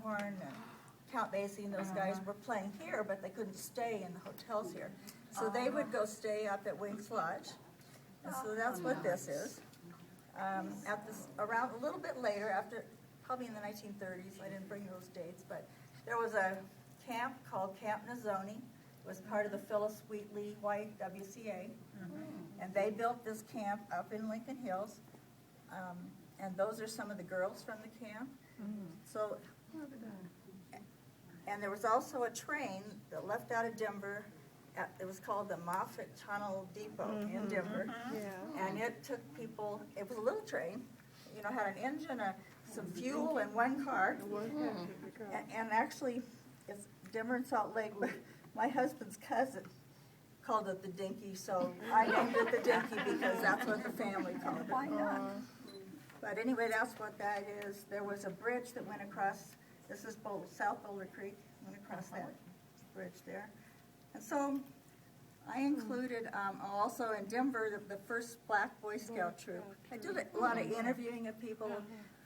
Horn and Count Basie and those guys were playing here, but they couldn't stay in the hotels here. So they would go stay up at Winks Lodge. And so that's what this is. Around a little bit later, after probably in the 1930s, I didn't bring those dates, but there was a camp called Camp Nozzoni. It was part of the Phyllis Wheatley YWCA. And they built this camp up in Lincoln Hills. And those are some of the girls from the camp. So, and there was also a train that left out of Denver. It was called the Moffett Tunnel Depot in Denver. And it took people, it was a little train, you know, had an engine, some fuel, and one car. And actually, it's Denver and Salt Lake, but my husband's cousin called it the Dinky, so I named it the Dinky because that's what the family called it. Why not? But anyway, that's what that is. There was a bridge that went across, this is South Boulder Creek, went across that bridge there. And so I included also in Denver the first Black Boy Scout troop. I did a lot of interviewing of people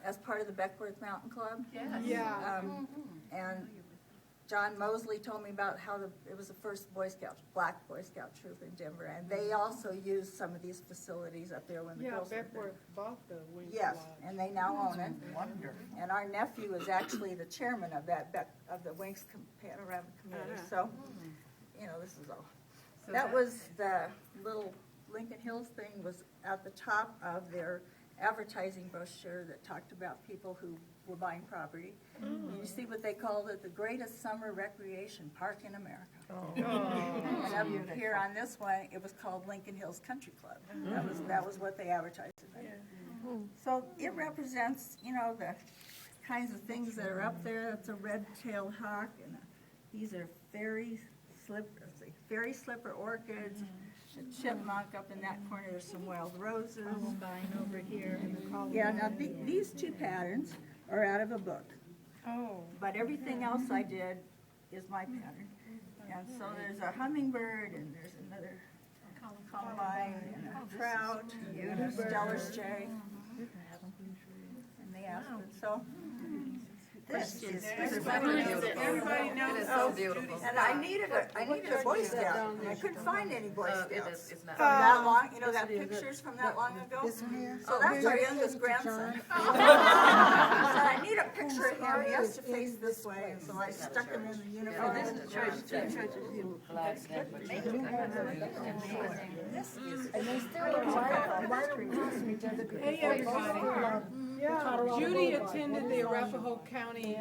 as part of the Beckworth Mountain Club. And John Mosley told me about how it was the first Black Boy Scout troop in Denver, and they also used some of these facilities up there when the girls were there. Beckworth bought the Winks Yes, Lodge. and they now own it. Wonderful. And our nephew is actually the chairman of of the Winks Panorama Committee. So, you know, this is all. So that was the little Lincoln Hills thing was at the top of their advertising brochure that talked about people who were buying property. And you see what they called it, the greatest summer recreation park in America. And up here on this one, it was called Lincoln Hills Country Club. That was what they advertised it. So it represents, you know, the kinds of things that are up there. That's a red-tailed hawk, and these are fairy slipper orchids. A chipmunk up in that corner. There's some wild roses. Over here. Yeah, now these two patterns are out of a book. But everything else I did is my pattern. And so there's a hummingbird, and there's another columbine, and a trout, and a Stellar's jay, and the aspen. So this is Everybody knows. It is so beautiful. and I needed a Boy Scout. I couldn't find any Boy Scouts It's not. from that long. You know that pictures from that long ago. So that's our youngest grandson. So I need a picture of him. He has to face this way, and so I stuck him in the uniform. This is church. Hey everybody. Judy attended the Arapahoe County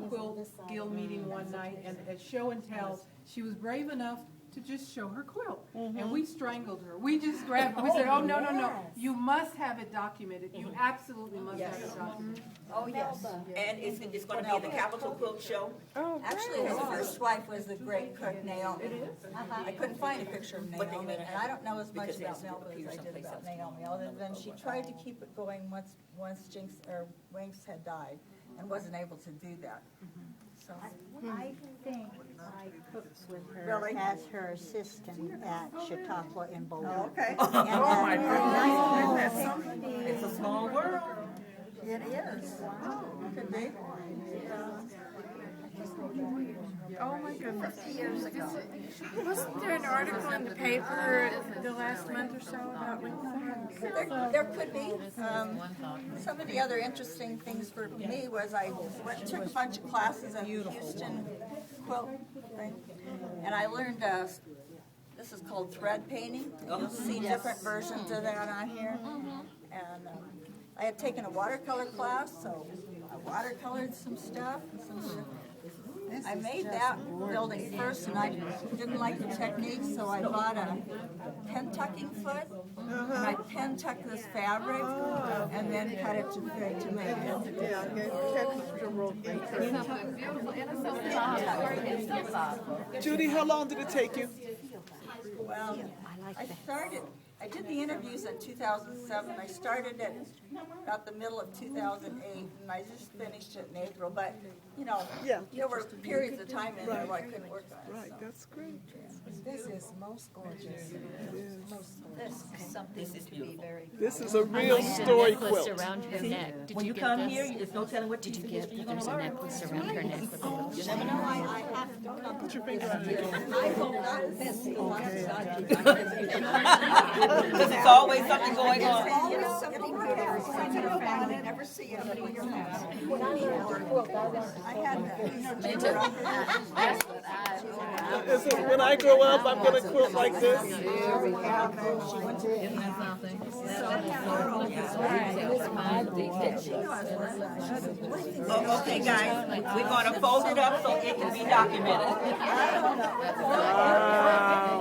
Quilt Guild meeting one night, and at show and tell, she was brave enough to just show her quilt. And we strangled her. We just grabbed her. We said, oh, no. You must have it documented. You absolutely must have it documented. Oh, yes. And it's going to be in the Capital Quilt Show. Actually, his first wife was the great cook Naomi. I couldn't find a picture of Naomi, and I don't know as much about Melba as I did about Naomi, other than she tried to keep it going once Winks had died, and wasn't able to do that. So I think I cooked with her Really? as her assistant at Chautauqua in Boulder. okay. Oh my goodness. goodness. It's a small world. It is. Could be. Oh my goodness. 50 years ago. Wasn't there an article in the paper the last month or so about There could be. Some of the other interesting things for me was I took a bunch of classes at the Houston quilt thing, and I learned this is called thread painting. You'll see different versions of that on here. And I had taken a watercolor class, so I watercolored some stuff. I made that building first, and I didn't like the technique, so I bought a pen tucking foot, and I pen tucked this fabric, and then cut it to fit to make it. Judy, how long did it take you? Well, I started I did the interviews in 2007. I started at about the middle of 2008, and I just finished it in April. But, you know, Yeah. there were periods of time in there where I couldn't work on it. Right, so. that's great. This is most gorgeous. This is beautiful. This is a real story necklace quilt. around her neck. Did When you get come this? here, there's no telling what Did you piece of get history that you're there's gonna a learn. necklace around her neck with a little You never know. I have to come. Put your finger on it again. I will not miss the Because there's always something going on. Always something good. I never see it. I had Is it, when I grow up, I'm gonna quilt like this? Oh, okay, guys, we're gonna fold it up so it can be documented. Wow.